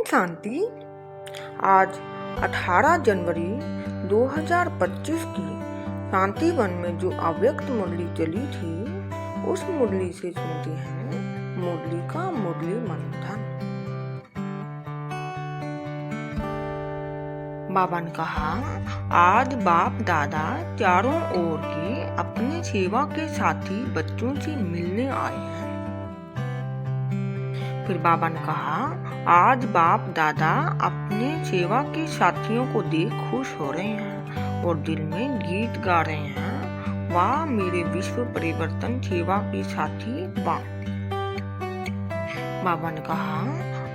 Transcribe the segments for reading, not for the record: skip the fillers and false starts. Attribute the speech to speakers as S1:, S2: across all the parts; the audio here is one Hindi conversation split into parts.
S1: शांति। आज 18 जनवरी 2025 की शांति वन में जो अव्यक्त मुरली चली थी, उस मुरली से सुनते हैं मुरली का मुरली मंथन। बाबा ने कहा, आज बाप दादा चारों ओर के अपने सेवा के साथी बच्चों से मिलने आए हैं। फिर बाबा ने कहा, आज बाप दादा अपने सेवा के साथियों को देख खुश हो रहे हैं और दिल में गीत गा रहे हैं, वाह मेरे विश्व परिवर्तन सेवा के साथी वाह। बाबा ने कहा,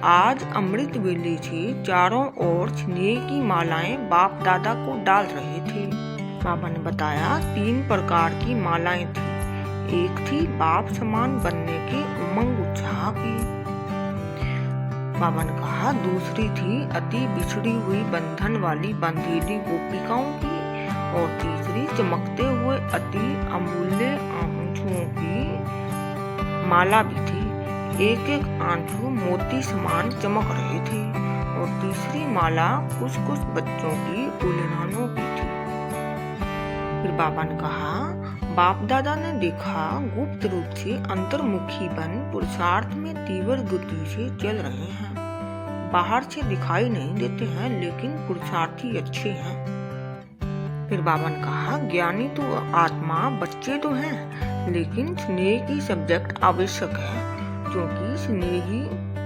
S1: आज अमृत वेले से चारों ओर स्नेह की मालाएं बाप दादा को डाल रहे थे। बाबा ने बताया 3 प्रकार की मालाएं थी। एक थी बाप समान बनने के उमंग उत्साह की। बाबा ने कहा, दूसरी थी अति बिछड़ी हुई बंधन वाली बंधेली गोपिकाओं की और तीसरी चमकते हुए अति अमूल्य आंसुओं की माला भी थी। एक एक आंसू मोती समान चमक रहे थे और तीसरी माला कुछ कुछ बच्चों की उलझनों की थी। फिर बाबा ने कहा, बाप दादा ने देखा गुप्त रूप से अंतर्मुखी बन पुरुषार्थ में तीव्र गति से चल रहे हैं। बाहर से दिखाई नहीं देते हैं, लेकिन पुरुषार्थी अच्छे हैं। फिर बाबा ने कहा, ज्ञानी तो आत्मा बच्चे तो हैं, लेकिन स्नेह की सब्जेक्ट आवश्यक है, क्योंकि स्नेही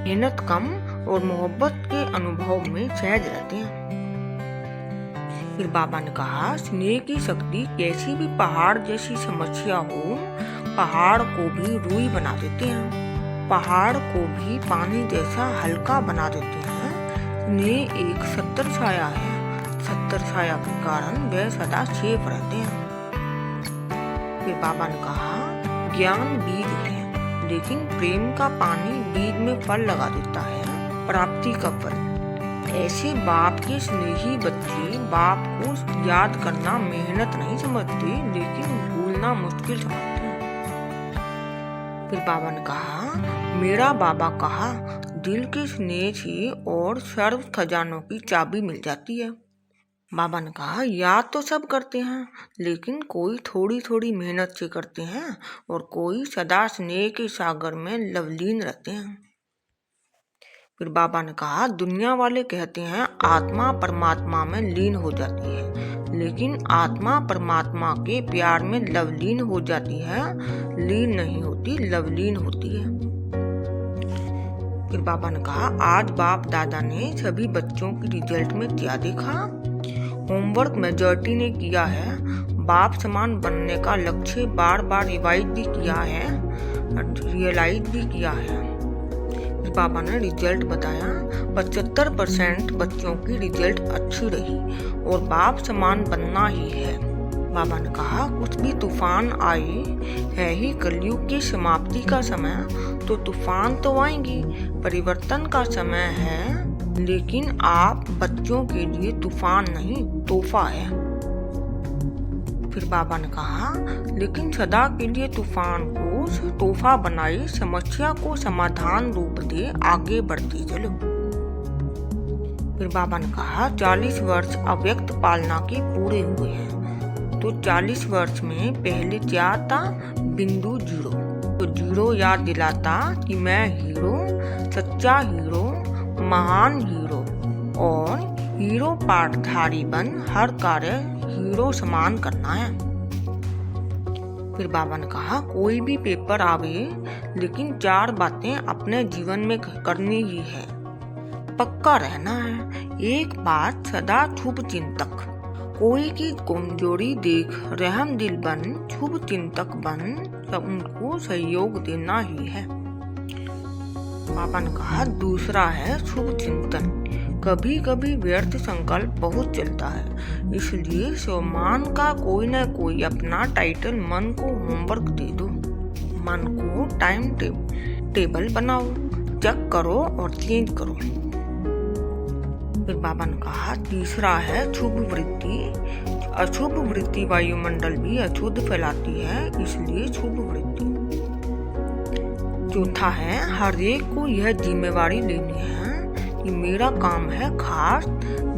S1: मेहनत कम और मोहब्बत के अनुभव में सहज रहते हैं। फिर बाबा ने कहा, स्नेह की शक्ति कैसी भी पहाड़ जैसी समस्या हो, पहाड़ को भी रूई बना देते हैं, पहाड़ को भी पानी जैसा हल्का बना देते हैं। स्नेह एक सत्तर छाया है, सत्तर छाया के कारण वे सदा सेफ रहते हैं। फिर बाबा ने कहा, ज्ञान बीज है, लेकिन प्रेम का पानी बीज में फल लगा देता है, प्राप्ति का फल। ऐसे बाप के स्नेही बच्चे बाप को याद करना मेहनत नहीं समझते, लेकिन भूलना मुश्किल समझते हैं। फिर बाबा ने कहा, मेरा बाबा कहा, दिल के स्नेह से और सर्व खजानों की चाबी मिल जाती है। बाबा ने कहा, याद तो सब करते हैं, लेकिन कोई थोड़ी थोड़ी मेहनत से करते हैं और कोई सदा स्नेह के सागर में लवलीन रहते हैं। फिर बाबा ने कहा, दुनिया वाले कहते हैं आत्मा परमात्मा में लीन हो जाती है, लेकिन आत्मा परमात्मा के प्यार में लवलीन हो जाती है, लीन नहीं होती, लवलीन होती है। फिर बाबा ने कहा, आज बाप दादा ने सभी बच्चों की रिजल्ट में क्या देखा? होमवर्क मेजॉरिटी ने किया है, बाप समान बनने का लक्ष्य बार बार रिवाइज भी किया है, रियलाइज भी किया है। बाबा ने रिजल्ट बताया, 75% बच्चों की रिजल्ट अच्छी रही और बाप समान बनना ही है। बाबा ने कहा, कुछ भी तूफान आए, है ही कलयुग की समाप्ति का समय, तो तूफान तो आएंगी, परिवर्तन का समय है, लेकिन आप बच्चों के लिए तूफान नहीं तोहफा है। फिर बाबा ने कहा, लेकिन सदा के लिए तूफान को तोहफा बनाई समस्या को समाधान रूप दे, आगे बढ़ती चलो। फिर बाबा ने कहा, 40 वर्ष अव्यक्त पालना के पूरे हुए हैं, तो 40 वर्ष में पहले क्या था? बिंदु जीरो। तो जीरो याद दिलाता कि मैं हीरो, सच्चा हीरो, महान हीरो और हीरो पाठधारी बन हर कार्य हीरो समान करना है। फिर बाबा ने कहा, कोई भी पेपर आवे, लेकिन 4 बातें अपने जीवन में करनी ही है। पक्का रहना है, एक बात सदा शुभ चिंतक, कोई की कमजोरी देख रहम दिल बन, शुभ चिंतक बन, सब उनको सहयोग देना ही है। बाबा ने कहा, दूसरा है शुभ चिंतन। कभी कभी व्यर्थ संकल्प बहुत चलता है, इसलिए सम्मान का कोई न कोई अपना टाइटल मन को होमवर्क दे दो, मन को टाइम टेबल बनाओ, चेक करो और चेंज करो। फिर बाबा ने कहा, तीसरा है शुभ वृत्ति। अशुभ वृत्ति वायुमंडल भी अशुद्ध फैलाती है, इसलिए शुभ वृत्ति। चौथा है, हर एक को यह जिम्मेवारी लेनी है कि मेरा काम है खास,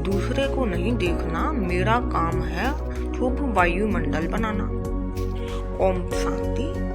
S1: दूसरे को नहीं देखना, मेरा काम है शुभ वायुमंडल बनाना। ओम शांति।